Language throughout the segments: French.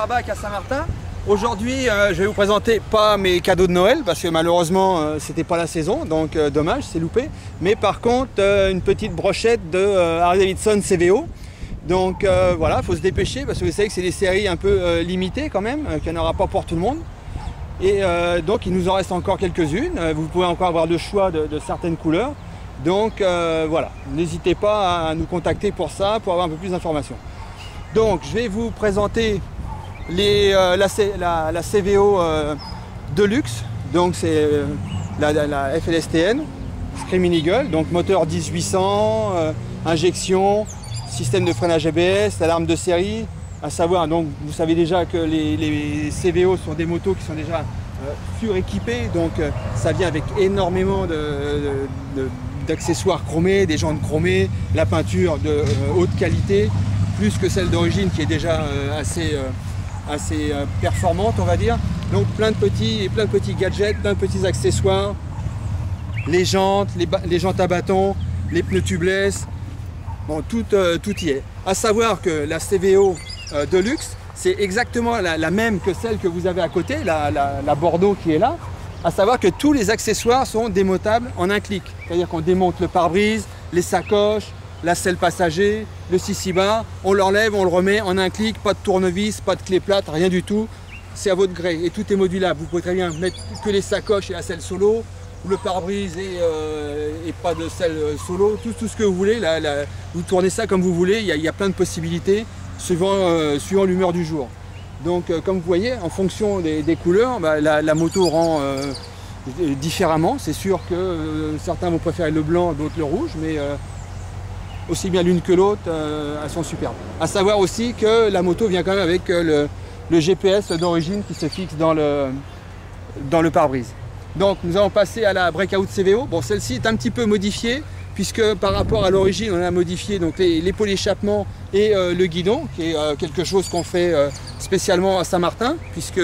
Carbac à Saint-Martin. Aujourd'hui, je vais vous présenter pas mes cadeaux de Noël parce que malheureusement, c'était pas la saison, donc dommage, c'est loupé. Mais par contre, une petite brochette de Harley-Davidson CVO. Donc voilà, il faut se dépêcher parce que vous savez que c'est des séries un peu limitées quand même, qu'il n'y en aura pas pour tout le monde. Et donc il nous en reste encore quelques-unes. Vous pouvez encore avoir le choix de certaines couleurs. Donc voilà, n'hésitez pas à nous contacter pour ça, pour avoir un peu plus d'informations. Donc je vais vous présenter la CVO Deluxe. Donc c'est la FLSTN, Screaming Eagle, donc moteur 10800, injection, système de freinage ABS, alarme de série. À savoir, donc vous savez déjà que les CVO sont des motos qui sont déjà suréquipées, donc ça vient avec énormément d'accessoires chromés, des jantes chromées, la peinture de haute qualité, plus que celle d'origine qui est déjà assez performante, on va dire. Donc plein de petits gadgets, plein de petits accessoires, les jantes à bâton, les pneus tubeless, bon, tout y est. À savoir que la CVO Deluxe, c'est exactement la même que celle que vous avez à côté, la Bordeaux qui est là. À savoir que tous les accessoires sont démontables en un clic. C'est-à-dire qu'on démonte le pare-brise, les sacoches, la selle passager, le sissi-bar, on l'enlève, on le remet en un clic, pas de tournevis, pas de clé plate, rien du tout. C'est à votre gré et tout est modulable. Vous pouvez très bien mettre que les sacoches et la selle solo, ou le pare-brise et pas de selle solo, tout ce que vous voulez. Vous tournez ça comme vous voulez, il y a plein de possibilités suivant l'humeur du jour. Donc comme vous voyez, en fonction des couleurs, la moto rend différemment. C'est sûr que certains vont préférer le blanc, d'autres le rouge, mais aussi bien l'une que l'autre, elles sont superbes. À savoir aussi que la moto vient quand même avec le GPS d'origine qui se fixe dans le pare-brise. Donc nous allons passer à la Breakout CVO. Bon, celle-ci est un petit peu modifiée puisque par rapport à l'origine, on a modifié donc les pots d'échappement et le guidon, qui est quelque chose qu'on fait spécialement à Saint-Martin, puisque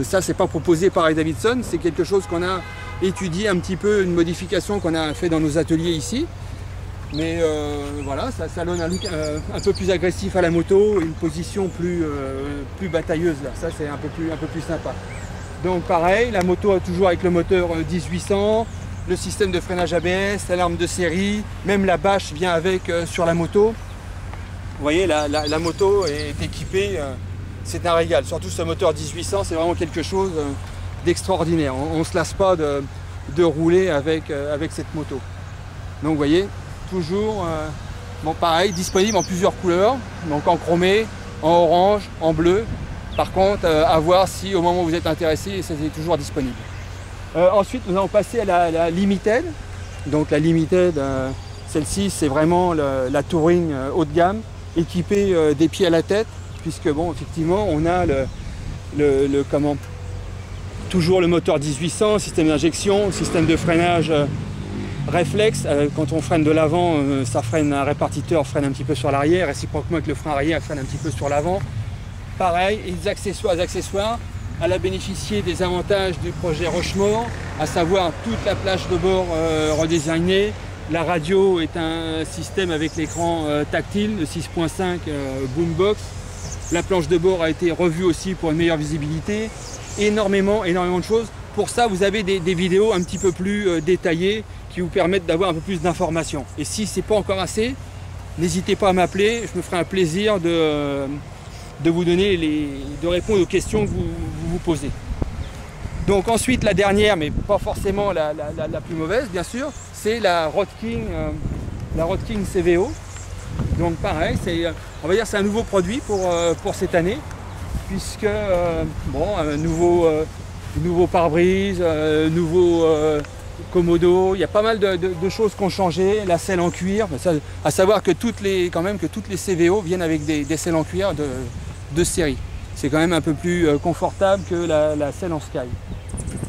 ça c'est pas proposé par Harley-Davidson, c'est quelque chose qu'on a étudié un petit peu, une modification qu'on a fait dans nos ateliers ici. Mais voilà, ça donne un look un peu plus agressif à la moto, une position plus batailleuse là. Ça c'est un peu plus sympa. Donc pareil, la moto toujours avec le moteur 10800, le système de freinage ABS, l'alarme de série, même la bâche vient avec sur la moto. Vous voyez, la moto est équipée, c'est un régal. Surtout ce moteur 10800, c'est vraiment quelque chose d'extraordinaire. On ne se lasse pas de rouler avec cette moto. Donc vous voyez, toujours bon, pareil, disponible en plusieurs couleurs, donc en chromé, en orange, en bleu. Par contre, à voir si au moment où vous êtes intéressé, ça est toujours disponible. Ensuite, nous allons passer à la Limited. Donc la Limited, celle-ci, c'est vraiment la Touring haut de gamme, équipée des pieds à la tête, puisque bon, effectivement, on a toujours le moteur 10800, système d'injection, système de freinage réflexe. Quand on freine de l'avant, ça freine, un répartiteur freine un petit peu sur l'arrière, réciproquement avec le frein arrière, freine un petit peu sur l'avant. Pareil, et les accessoires. Elle a bénéficié des avantages du projet Rochemort, à savoir toute la plage de bord redesignée. La radio est un système avec l'écran tactile, le 6.5 Boombox. La planche de bord a été revue aussi pour une meilleure visibilité. Énormément de choses. Pour ça, vous avez des vidéos un petit peu plus détaillées qui vous permettent d'avoir un peu plus d'informations. Et si ce n'est pas encore assez, n'hésitez pas à m'appeler, je me ferai un plaisir de vous donner de répondre aux questions que vous posez. Donc ensuite la dernière, mais pas forcément la plus mauvaise bien sûr, c'est la Road King CVO. Donc pareil, on va dire c'est un nouveau produit pour cette année, puisque bon, nouveau pare-brise, nouveau commodo, il y a pas mal de choses qui ont changé, la selle en cuir, à savoir que toutes les CVO viennent avec des selles en cuir de série. C'est quand même un peu plus confortable que la selle en Sky.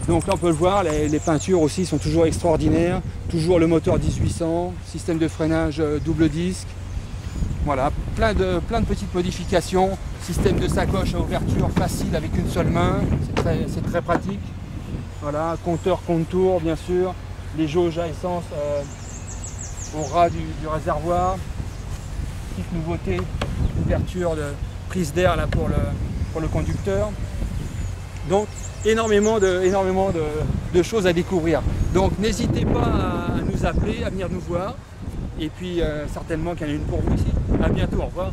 Donc là on peut le voir, les peintures aussi sont toujours extraordinaires, toujours le moteur 1800, système de freinage double disque. Voilà, plein de petites modifications, système de sacoche à ouverture facile avec une seule main, c'est très pratique. Voilà, compteur compte-tour bien sûr, les jauges à essence au ras du réservoir. Petite nouveauté, ouverture de prise d'air là pour pour le conducteur. Donc énormément de choses à découvrir. Donc n'hésitez pas à nous appeler, à venir nous voir. Et puis certainement qu'il y en a une pour vous ici. À bientôt, au revoir.